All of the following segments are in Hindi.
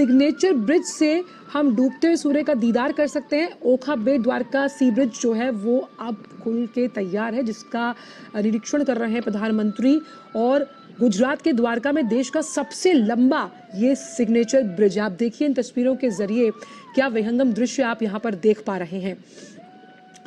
सिग्नेचर ब्रिज से हम डूबते हुए सूर्य का दीदार कर सकते हैं। ओखा बेट द्वारका सी ब्रिज जो है वो अब खुल के तैयार है, जिसका निरीक्षण कर रहे हैं प्रधानमंत्री। और गुजरात के द्वारका में देश का सबसे लंबा ये सिग्नेचर ब्रिज, आप देखिए इन तस्वीरों के जरिए क्या विहंगम दृश्य आप यहाँ पर देख पा रहे हैं।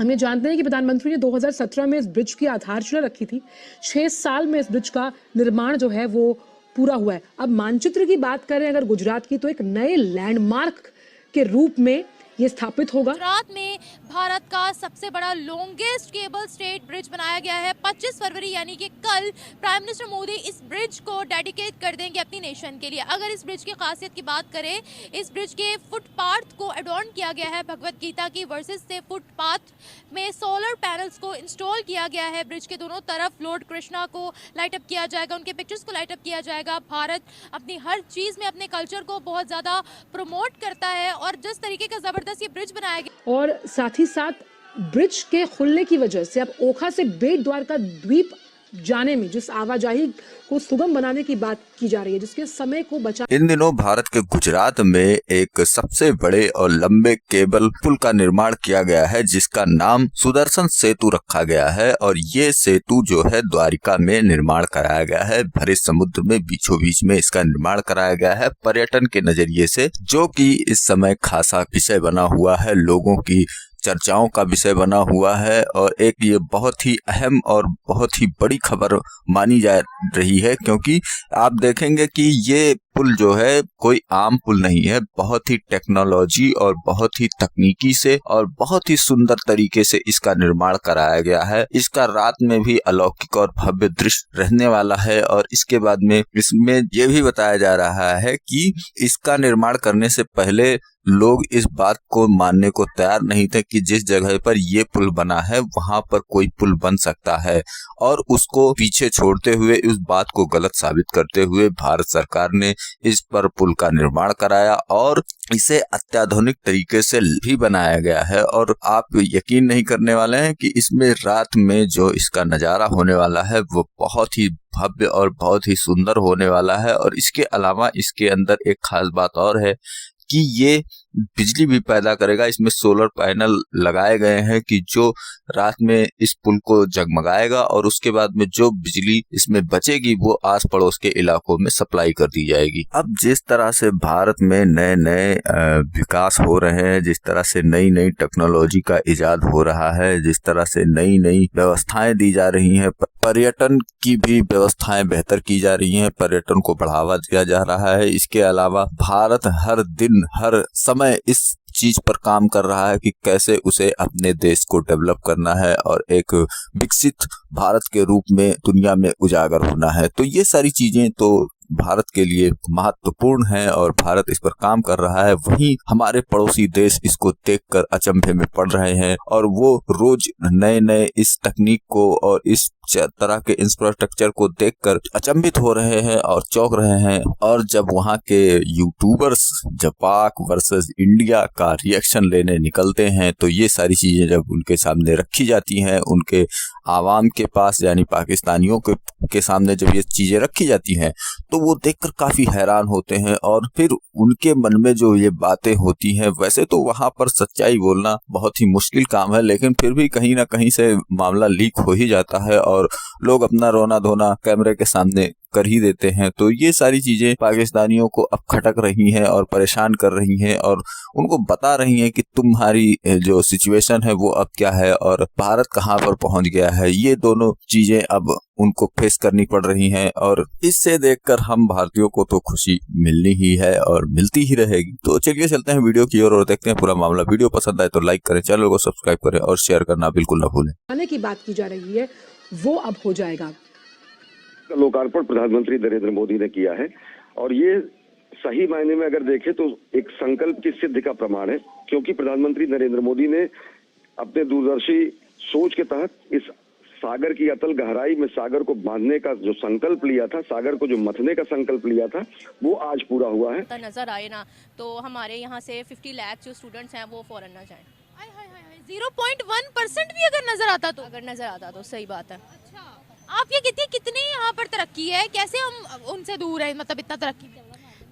हम ये जानते हैं कि प्रधानमंत्री ने 2017 में इस ब्रिज की आधारशिला रखी थी। 6 साल में इस ब्रिज का निर्माण जो है वो पूरा हुआ है। अब मानचित्र की बात करें अगर गुजरात की, तो एक नए लैंडमार्क के रूप में ये स्थापित होगा। गुजरात में भारत का सबसे बड़ा लॉन्गेस्ट केबल स्टेट ब्रिज बनाया गया है। 25 फरवरी यानी कि कल प्राइम मिनिस्टर मोदी इस ब्रिज को डेडिकेट कर देंगे अपनी नेशन के लिए। अगर इस ब्रिज की खासियत की बात करें, इस ब्रिज के फुटपाथ को एडॉर्न किया गया है भगवत गीता की वर्सेस से। फुटपाथ में सोलर पैनल्स को इंस्टॉल किया गया है। ब्रिज के दोनों तरफ लॉर्ड कृष्णा को लाइट अप किया जाएगा, उनके पिक्चर्स को लाइट अप किया जाएगा। भारत अपनी हर चीज में अपने कल्चर को बहुत ज्यादा प्रमोट करता है और जिस तरीके का जबरदस्त ये ब्रिज बनाया गया। और साथ ही साथ ब्रिज के खुलने की वजह से अब ओखा से बेट द्वारका द्वीप जाने में जिस आवाजाही को सुगम बनाने की बात की जा रही है, जिसके समय को बचा। इन दिनों भारत के गुजरात में एक सबसे बड़े और लंबे केबल पुल का निर्माण किया गया है, जिसका नाम सुदर्शन सेतु रखा गया है। और ये सेतु जो है द्वारिका में निर्माण कराया गया है। भरे समुद्र में बीचों बीच में इसका निर्माण कराया गया है पर्यटन के नजरिए से, जो कि इस समय खासा विषय बना हुआ है, लोगों की चर्चाओं का विषय बना हुआ है। और एक ये बहुत ही अहम और बहुत ही बड़ी खबर मानी जा रही है, क्योंकि आप देखेंगे कि ये पुल जो है कोई आम पुल नहीं है। बहुत ही टेक्नोलॉजी और बहुत ही तकनीकी से और बहुत ही सुंदर तरीके से इसका निर्माण कराया गया है। इसका रात में भी अलौकिक और भव्य दृश्य रहने वाला है। और इसके बाद में इसमें ये भी बताया जा रहा है कि इसका निर्माण करने से पहले लोग इस बात को मानने को तैयार नहीं थे कि जिस जगह पर ये पुल बना है वहां पर कोई पुल बन सकता है। और उसको पीछे छोड़ते हुए, उस बात को गलत साबित करते हुए भारत सरकार ने इस पर पुल का निर्माण कराया और इसे अत्याधुनिक तरीके से भी बनाया गया है। और आप यकीन नहीं करने वाले हैं कि इसमें रात में जो इसका नजारा होने वाला है वो बहुत ही भव्य और बहुत ही सुंदर होने वाला है। और इसके अलावा इसके अंदर एक खास बात और है कि ये बिजली भी पैदा करेगा। इसमें सोलर पैनल लगाए गए हैं कि जो रात में इस पुल को जगमगाएगा और उसके बाद में जो बिजली इसमें बचेगी वो आस पड़ोस के इलाकों में सप्लाई कर दी जाएगी। अब जिस तरह से भारत में नए नए विकास हो रहे हैं, जिस तरह से नई नई टेक्नोलॉजी का इजाद हो रहा है, जिस तरह से नई नई व्यवस्थाएं दी जा रही हैं, पर्यटन की भी व्यवस्थाएं बेहतर की जा रही हैं, पर्यटन को बढ़ावा दिया जा रहा है। इसके अलावा भारत हर दिन हर समय इस चीज पर काम कर रहा है कि कैसे उसे अपने देश को डेवलप करना है और एक विकसित भारत के रूप में दुनिया में उजागर होना है। तो ये सारी चीजें तो भारत के लिए महत्वपूर्ण है और भारत इस पर काम कर रहा है। वहीं हमारे पड़ोसी देश इसको देखकर अचंभे में पड़ रहे हैं और वो रोज नए नए इस तकनीक को और इस तरह के इंफ्रास्ट्रक्चर को देखकर अचंभित हो रहे हैं और चौंक रहे हैं। और जब वहाँ के यूट्यूबर्स जब पाक वर्सेस इंडिया का रिएक्शन लेने निकलते हैं तो ये सारी चीजें जब उनके सामने रखी जाती हैं, उनके आवाम के पास यानी पाकिस्तानियों के सामने जब ये चीजें रखी जाती हैं तो वो देखकर काफी हैरान होते हैं। और फिर उनके मन में जो ये बातें होती हैं, वैसे तो वहां पर सच्चाई बोलना बहुत ही मुश्किल काम है, लेकिन फिर भी कहीं ना कहीं से मामला लीक हो ही जाता है और लोग अपना रोना धोना कैमरे के सामने कर ही देते हैं। तो ये सारी चीजें पाकिस्तानियों को अब खटक रही हैं और परेशान कर रही हैं और उनको बता रही हैं कि तुम्हारी जो सिचुएशन है वो अब क्या है और भारत कहाँ पर पहुंच गया है। ये दोनों चीजें अब उनको फेस करनी पड़ रही हैं और इससे देखकर हम भारतीयों को तो खुशी मिलनी ही है और मिलती ही रहेगी। तो चलिए चलते हैं वीडियो की ओर और देखते हैं पूरा मामला। वीडियो पसंद आए तो लाइक करें, चैनल को सब्सक्राइब करें और शेयर करना बिल्कुल न भूलें। आने की बात की जा रही है वो अब हो जाएगा। लोकार्पण प्रधानमंत्री नरेंद्र मोदी ने किया है और ये सही मायने में अगर देखें तो एक संकल्प की सिद्धि का प्रमाण है, क्योंकि प्रधानमंत्री नरेंद्र मोदी ने अपने दूरदर्शी सोच के तहत इस सागर की अतल गहराई में सागर को बांधने का जो संकल्प लिया था, सागर को जो मथने का संकल्प लिया था, वो आज पूरा हुआ है। नजर आए ना तो हमारे यहाँ से 50 लाख जो स्टूडेंट्स हैं वो फॉरेन ना जाएं। 0.1% भी अगर नजर आता तो सही बात है। अच्छा, आप ये कितनी यहाँ पर तरक्की है, कैसे हम उनसे दूर हैं, मतलब इतना तरक्की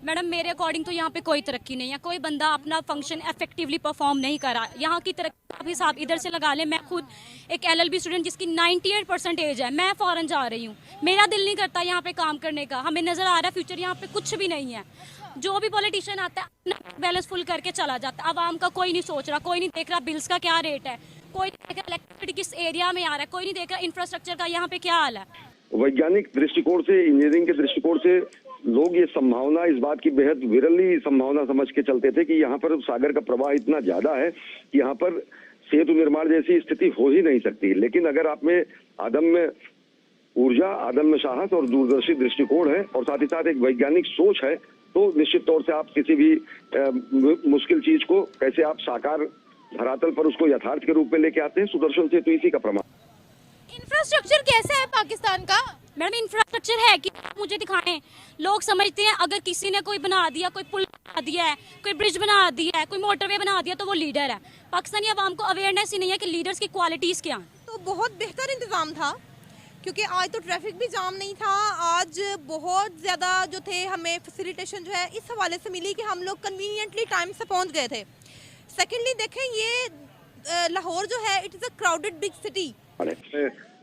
मैडम मेरे अकॉर्डिंग तो यहाँ पे कोई तरक्की नहीं है, कोई बंदा अपना फंक्शन इफेक्टिवली परफॉर्म नहीं कर रहा। यहाँ की तरक्की आप हिसाब इधर से लगा लें, मैं खुद एक LLB स्टूडेंट जिसकी 98% एज है, मैं फॉरेन जा रही हूँ, मेरा दिल नहीं करता यहाँ पे काम करने का। हमें नजर आ रहा है फ्यूचर यहाँ पे कुछ भी नहीं है। जो भी पॉलिटिशियन आता है अपना बैलेंस फुल करके चला जाता है, आवाम का कोई नहीं सोच रहा, कोई नहीं देख रहा बिल्स का क्या रेट है, कोई नहीं देख रहा इलेक्ट्रिसिटी किस एरिया में आ रहा है, कोई नहीं देख रहा इंफ्रास्ट्रक्चर का यहाँ पे क्या हाल है। वैज्ञानिक दृष्टिकोण से, इंजीनियरिंग के दृष्टिकोण से लोग ये संभावना, इस बात की बेहद विरली संभावना समझ के चलते थे कि यहाँ पर सागर का प्रवाह इतना ज्यादा है कि यहाँ पर सेतु निर्माण जैसी स्थिति हो ही नहीं सकती। लेकिन अगर आप में अदम्य ऊर्जा, अदम्य साहस और दूरदर्शी दृष्टिकोण है और साथ ही साथ एक वैज्ञानिक सोच है, तो निश्चित तौर से आप किसी भी मुश्किल चीज को कैसे आप साकार धरातल पर उसको यथार्थ के रूप में लेके आते हैं। सुदर्शन सेतु इसी का प्रमाण। इंफ्रास्ट्रक्चर कैसा है पाकिस्तान का? मैडम इंफ्रास्ट्रक्चर है कि मुझे दिखाएं। लोग समझते हैं अगर किसी ने कोई बना दिया, कोई पुल बना दिया है, कोई ब्रिज बना दिया है, कोई मोटरवे बना दिया, तो वो लीडर है। पाकिस्तानी अवाम को अवेयरनेस ही नहीं है कि लीडर्स की क्वालिटीज क्या हैं। तो बहुत बेहतर इंतजाम था, क्योंकि आज तो ट्रैफिक भी जाम नहीं था। आज बहुत ज़्यादा जो थे हमें फैसिलिटेशन जो है इस हवाले से मिली कि हम लोग कन्वीनियंटली टाइम से पहुंच गए थे। सेकेंडली देखें, ये लाहौर जो है it is a crowded big city.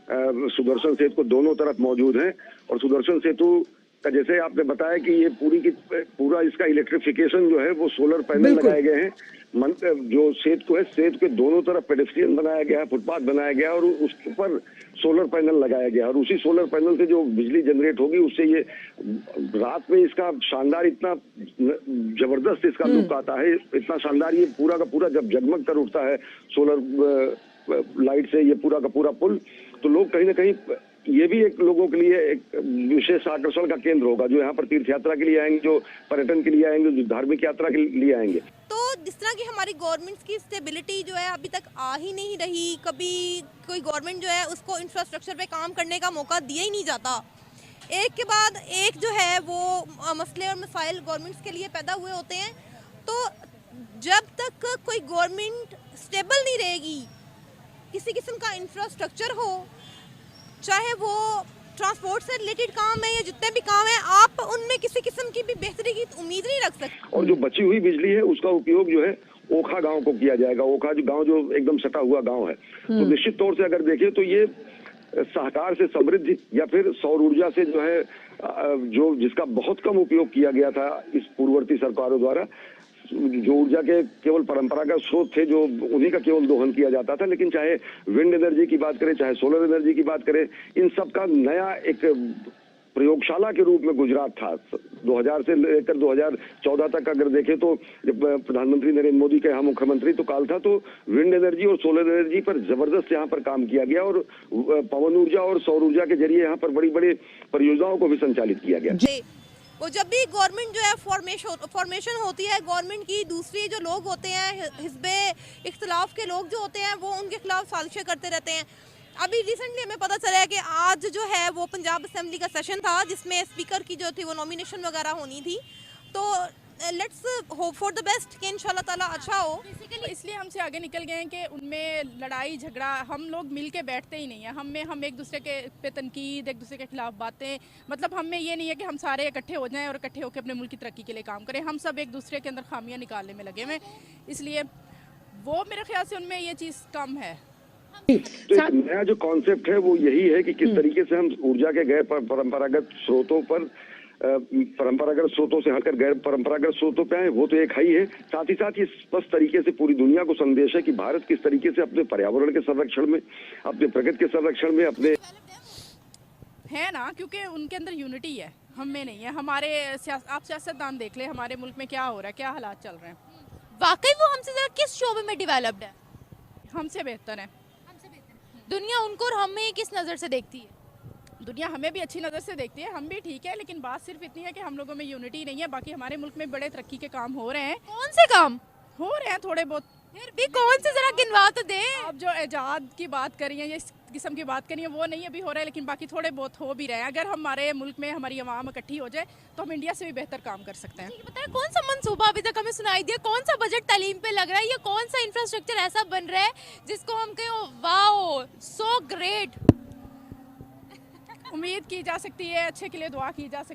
Sudarshan Setu को दोनों तरफ मौजूद है और सुदर्शन सेतु का जैसे आपने बताया कि ये पूरा इसका इलेक्ट्रिफिकेशन जो है वो सोलर पैनल लगाए गए हैं। जो सेतु है, सेतु के दोनों तरफ पेडेस्ट्रियन बनाया गया है, फुटपाथ बनाया गया है और उसके ऊपर सोलर पैनल लगाया गया है और उसी सोलर पैनल से जो बिजली जनरेट होगी उससे ये रात में इसका शानदार, इतना जबरदस्त इसका लुक आता है, इतना शानदार ये पूरा का पूरा जब जगमग कर उठता है सोलर लाइट से ये पूरा का पूरा पुल, तो लोग कहीं ना कहीं ये भी एक लोगों के लिए एक विशेष आकर्षण का केंद्र होगा, जो यहाँ पर तीर्थ यात्रा के लिए आएंगे, जो पर्यटन के लिए आएंगे, जो धार्मिक यात्रा के लिए आएंगे। तो जिस तरह की हमारी गवर्नमेंट की स्टेबिलिटी जो है अभी तक आ ही नहीं रही, कभी कोई गवर्नमेंट जो है उसको इंफ्रास्ट्रक्चर पे काम करने का मौका दिया ही नहीं जाता। एक के बाद एक जो है वो मसले और मसाइल गवर्नमेंट्स के लिए पैदा हुए होते हैं। तो जब तक कोई गवर्नमेंट स्टेबल नहीं रहेगी, किसी किस्म का इंफ्रास्ट्रक्चर हो, चाहे वो ट्रांसपोर्ट से रिलेटेड काम है या जितने भी काम है, आप उनमें किसी किस्म की भी बेहतरी की उम्मीद नहीं रख सकते। और जो बची हुई बिजली है उसका उपयोग जो है ओखा गांव को किया जाएगा। ओखा जो गांव जो एकदम सटा हुआ गांव है, तो निश्चित तौर से अगर देखें तो ये सहकार से समृद्धि या फिर सौर ऊर्जा से जो है जो जिसका बहुत कम उपयोग किया गया था इस पूर्ववर्ती सरकारों द्वारा, जो ऊर्जा के केवल परंपरागत स्रोत थे जो उन्हीं का केवल दोहन किया जाता था। लेकिन चाहे विंड एनर्जी की बात करें, चाहे सोलर एनर्जी की बात करें, इन सब का नया एक प्रयोगशाला के रूप में गुजरात था। 2000 से लेकर 2014 तक अगर देखें तो जब प्रधानमंत्री नरेंद्र मोदी के यहाँ मुख्यमंत्री तो काल था, तो विंड एनर्जी और सोलर एनर्जी पर जबरदस्त यहाँ पर काम किया गया और पवन ऊर्जा और सौर ऊर्जा के जरिए यहाँ पर बड़ी बड़ी परियोजनाओं को भी संचालित किया गया। वो जब भी गवर्नमेंट जो है फॉर्मेशन होती है गवर्नमेंट की, दूसरी जो लोग होते हैं हिस्बे इख्तिलाफ के लोग जो होते हैं वो उनके खिलाफ साजिशें करते रहते हैं। अभी रिसेंटली हमें पता चला है कि आज जो है वो पंजाब असेंबली का सेशन था जिसमें स्पीकर की जो थी वो नॉमिनेशन वगैरह होनी थी। तो let's hope for the best कि इंशाल्लाह ताला अच्छा हो। तो इसलिए हमसे आगे निकल गए हैं कि उनमें लड़ाई झगड़ा हम लोग मिल के बैठते ही नहीं है। हम एक दूसरे के पे तनकीद, एक दूसरे के खिलाफ बातें, मतलब हम में ये नहीं है कि हम सारे इकट्ठे हो जाएं और इकट्ठे होकर अपने मुल्क की तरक्की के लिए काम करें। हम सब एक दूसरे के अंदर खामियां निकालने में लगे हुए, इसलिए वो मेरे ख्याल से उनमें ये चीज़ कम है। तो एक नया जो कॉन्सेप्ट है वो यही है कि किस तरीके से हम ऊर्जा के गैर परंपरागत स्रोतों पर परंपरागत स्रोतों से हटकर गैर परंपरागत स्रोतों पे आए, वो तो एक है ही है। साथ ही साथ ये स्पष्ट तरीके से पूरी दुनिया को संदेश है कि भारत किस तरीके से अपने पर्यावरण के संरक्षण में, अपने प्रकृति के संरक्षण में अपने है ना, क्योंकि उनके अंदर यूनिटी है, हम में नहीं है। हमारे आप सियासतदान देख ले, हमारे मुल्क में क्या हो रहा है, क्या हालात चल रहे हैं। वाकई वो हमसे ज़्यादा किस शोबे में डेवलप्ड है? हमसे बेहतर है। दुनिया उनको और हमें किस नज़र से देखती है? दुनिया हमें भी अच्छी नज़र से देखती है, हम भी ठीक है, लेकिन बात सिर्फ इतनी है कि हम लोगों में यूनिटी नहीं है। बाकी हमारे मुल्क में बड़े तरक्की के काम हो रहे हैं। कौन से काम हो रहे हैं? थोड़े बहुत। फिर भी कौन से जरा गिनवा तो दे। आप जो एजाद की बात करी है, इस किस्म की बात करी है, वो नहीं अभी हो रहा है, लेकिन बाकी थोड़े बहुत हो भी रहे हैं। अगर हमारे मुल्क में हमारी आवाम इकट्ठी हो जाए तो हम इंडिया से भी बेहतर काम कर सकते हैं। बताए कौन सा मंसूबा अभी तक हमें सुनाई दिया, कौन सा बजट तालीम पे लग रहा है, या कौन सा इंफ्रास्ट्रक्चर ऐसा बन रहा है जिसको हम कहें वाओ सो ग्रेट। उम्मीद की जा सकती है, अच्छे के लिए दुआ की जा सकती है।